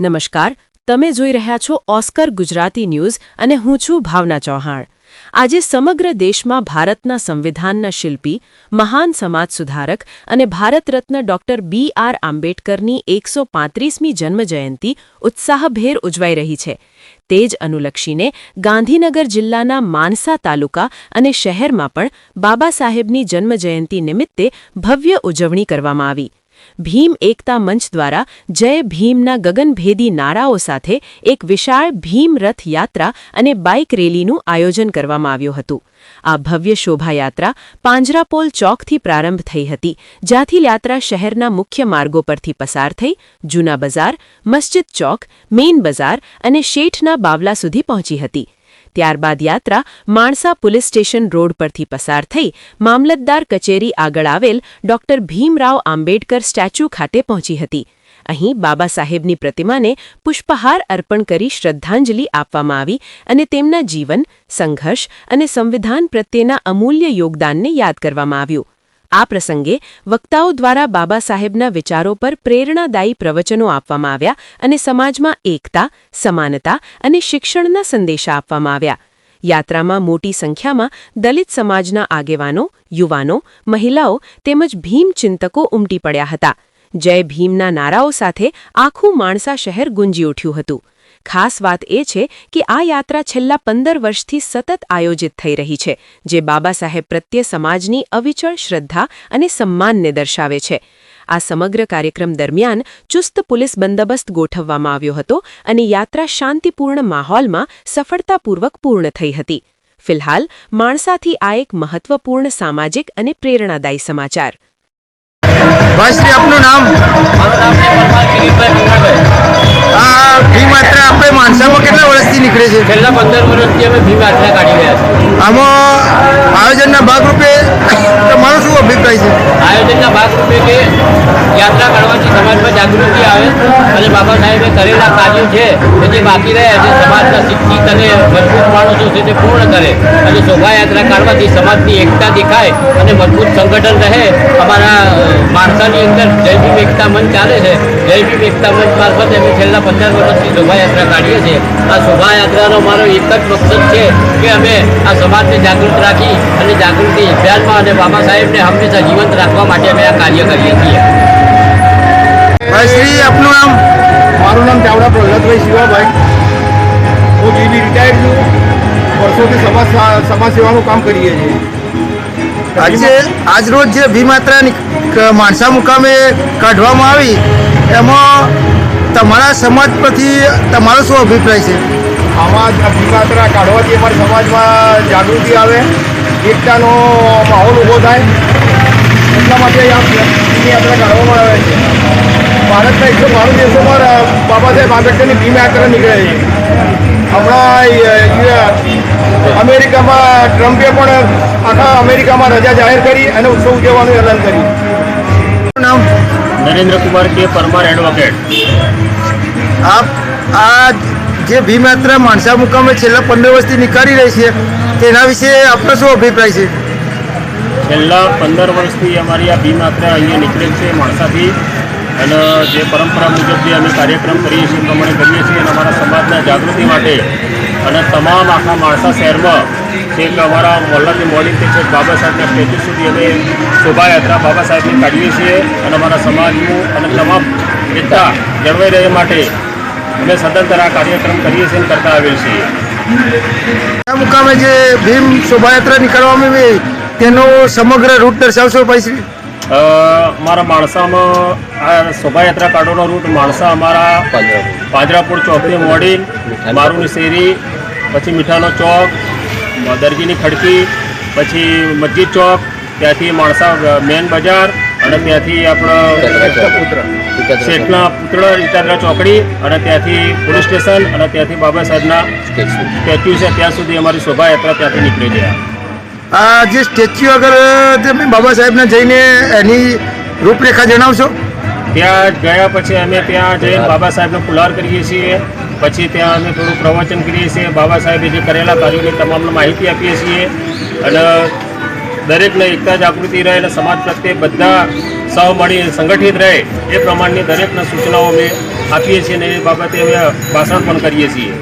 નમસ્કાર, તમે જોઈ રહ્યા છો ઓસ્કર ગુજરાતી ન્યૂઝ અને હું છું ભાવના ચૌહાણ। આજે સમગ્ર દેશમાં ભારતના સંવિધાનના શિલ્પી, મહાન સમાજ સુધારક અને ભારત રત્ન ડોક્ટર B.R. આંબેડકરની 135મી જન્મજયંતિ ઉત્સાહભેર ઉજવાઈ રહી છે। તે જ અનુલક્ષીને ગાંધીનગર જિલ્લાના માનસા તાલુકા અને શહેરમાં પણ બાબા સાહેબની જન્મજયંતિ નિમિત્તે ભવ્ય ઉજવણી કરવામાં આવી। ભીમ એકતા મંચ દ્વારા જય ભીમના ગગનભેદી નારાઓ સાથે એક વિશાળ ભીમ રથ યાત્રા અને બાઇક રેલીનું આયોજન કરવામાં આવ્યું હતું। આ ભવ્ય શોભાયાત્રા પાંજરાપોલ ચોકથી પ્રારંભ થઈ હતી, જ્યાંથી યાત્રા શહેરના મુખ્ય માર્ગો પરથી પસાર થઈ જૂના બજાર, મસ્જિદ ચોક, મેઇન બજાર અને શેઠના બાવલા સુધી પહોંચી હતી। ત્યારબાદ યાત્રા માણસા પોલીસ સ્ટેશન રોડ પરથી પસાર થઈ મામલતદાર કચેરી આગળ આવેલ ડોક્ટર ભીમરાવ આંબેડકર સ્ટેચ્યુ ખાતે પહોંચી હતી। અહીં બાબા સાહેબની પ્રતિમાને પુષ્પહાર અર્પણ કરી શ્રદ્ધાંજલિ આપવામાં આવી અને તેમના જીવન, સંઘર્ષ અને સંવિધાન પ્રત્યેના અમૂલ્ય યોગદાનને યાદ કરવામાં આવ્યું। આ પ્રસંગે વક્તાઓ દ્વારા બાબા સાહેબના વિચારો પર પ્રેરણાદાયી પ્રવચનો આપવામાં આવ્યા અને સમાજમાં એકતા, સમાનતા અને શિક્ષણના સંદેશા આપવામાં આવ્યા। યાત્રામાં મોટી સંખ્યામાં દલિત સમાજના આગેવાનો, યુવાનો, મહિલાઓ તેમજ ભીમ ચિંતકો ઉમટી પડ્યા હતા। જય ભીમના નારાઓ સાથે આખું માણસા શહેર ગુંજી ઉઠ્યું હતું। ખાસ વાત એ છે કે આ યાત્રા છેલ્લા 15 વર્ષથી સતત આયોજિત થઈ રહી છે, જે બાબા સાહેબ પ્રત્યે સમાજની અવિચળ શ્રદ્ધા અને સન્માનને દર્શાવે છે। આ સમગ્ર કાર્યક્રમ દરમિયાન ચુસ્ત પોલીસ બંદોબસ્ત ગોઠવવામાં આવ્યો હતો અને યાત્રા શાંતિપૂર્ણ માહોલમાં સફળતાપૂર્વક પૂર્ણ થઈ હતી। ફિલહાલ માણસાથી આ એક મહત્વપૂર્ણ સામાજિક અને પ્રેરણાદાયી સમાચાર। ભાઈ, આપનું નામ? મારું નામ છે પરમાર કિરીટભાઈ મંગળભાઈ। આ ભીમ યાત્રા આપણે માણસામાં કેટલા વર્ષથી નીકળે છે? છેલ્લા 15 વર્ષથી અમે ભીમ યાત્રા કાઢી રહ્યા છીએ। આમાં આયોજનના ભાગરૂપે તમારો શું અભિપ્રાય છે? આયોજનના ભાગરૂપે કે યાત્રા કાઢવાથી સમાજમાં જાગૃતિ આવે અને બાબા સાહેબે કરેલા કાર્યો છે જે બાકી રહ્યા છે, સમાજના શિક્ષિત અને મજબૂત માણસો છે તે પૂર્ણ કરે અને શોભાયાત્રા કાઢવાથી સમાજની એકતા દેખાય અને મજબૂત સંગઠન રહે। અમારા માણસાની અંદર જય ભીમ એકતા મંચ ચાલે છે। જય ભીમ એકતા મંચ મારફતે અમે છેલ્લા 15 વર્ષથી શોભાયાત્રા કાઢીએ છીએ। આ શોભાયાત્રાનો મારો એક જ મકસદ છે કે અમે આ સમાજને જાગૃત રાખી અને જાગૃતિ અભિયાનમાં અને બાબા સાહેબને હંમેશા જીવંત રાખવા માટે અમે આ કાર્ય કરીએ છીએ। ભાઈ શ્રી, આપનું નામ? મારું નામ ચાવડા પ્રહલાદભાઈ શિવાભાઈ। હું જીબી રિટાયર્ડ છું। વર્ષોથી સમાજ સેવાનું કામ કરીએ છીએ। આજરોજ જે ભીમ યાત્રા માણસા મુકામે કાઢવામાં આવી, એમાં તમારા સમાજ પરથી તમારો શું અભિપ્રાય છે? આમાં ભીમ યાત્રા કાઢવાથી અમારા સમાજમાં જાગૃતિ આવે, એકતાનો માહોલ ઊભો થાય, એટલા માટે આ ભીમ યાત્રા કાઢવામાં આવે છે। ભારતના 112 દેશોમાં બાબા સાહેબ આંબેડકરની ભીમ યાત્રા નીકળે છે। હમણાં અમેરિકામાં ટ્રમ્પે પણ આખા અમેરિકામાં રજા જાહેર કરી અને ઉત્સવ ઉજવવાનું એલાન કર્યું। નામ? નરેન્દ્ર કુમાર કે પરમાર, એડવોકેટ। આ જે ભીમ યાત્રા માણસા મુકામે છેલ્લા 15 વર્ષથી નીકાળી રહી છે, તેના વિશે આપનો શું અભિપ્રાય છે? છેલ્લા 15 વર્ષથી અમારી આ ભીમ યાત્રા અહીંયા નીકળેલ છે માણસાથી, અને જે પરંપરા મુજબ જે અમે કાર્યક્રમ કરીએ છીએ પ્રમાણે કરીએ છીએ અને અમારા સમાજના જાગૃતિ માટે અને તમામ આખા માણસા શહેરમાં છેક અમારા મોહલ્લાથી મોડી છે બાબા સાહેબના સ્ટેચ્યુ સુધી અમે શોભાયાત્રા બાબા સાહેબની કાઢીએ છીએ અને અમારા સમાજનું અને તમામ એકતા જળવાઈ રહે માટે અમે સદંતર આ કાર્યક્રમ કરીએ છીએ અને કરતા આવેલ છીએ। આ મુકામે જે ભીમ શોભાયાત્રા નીકળવામાં આવી તેનો સમગ્ર રૂટ દર્શાવશો ભાઈ શ્રી? અમારા માણસામાં આ શોભાયાત્રા કાઢવાનો રૂટ માણસા અમારા પાંજરાપોળ ચોકથી મોડી, મારુની શેરી, પછી મીઠાનો ચોક, દરગીની ખડકી, પછી મસ્જિદ ચોક, ત્યાંથી માણસા મેન બજાર અને ત્યાંથી આપણો શેઠના પુતળા ઇટાદરા ચોકડી અને ત્યાંથી પોલીસ સ્ટેશન અને ત્યાંથી બાબા સાહેબના સ્ટેચ્યુ છે ત્યાં સુધી અમારી શોભાયાત્રા ત્યાંથી નીકળી છે। આ જે સ્ટેચ્યુ આગળ તમે બાબા સાહેબને જઈને એની રૂપરેખા જણાવશો? ત્યાં ગયા પછી અમે ત્યાં જઈને બાબા સાહેબનો પુલાર કરીએ છીએ, પછી ત્યાં અમે થોડું પ્રવચન કરીએ છીએ, બાબા સાહેબે જે કરેલા કાર્યોની તમામને માહિતી આપીએ છીએ અને દરેકને એકતા જાગૃતિ રહે અને સમાજ પ્રત્યે બધા સૌ મળી સંગઠિત રહે એ પ્રમાણની દરેકના સૂચનાઓ અમે આપીએ છીએ અને એ બાબતે અમે ભાષણ પણ કરીએ છીએ.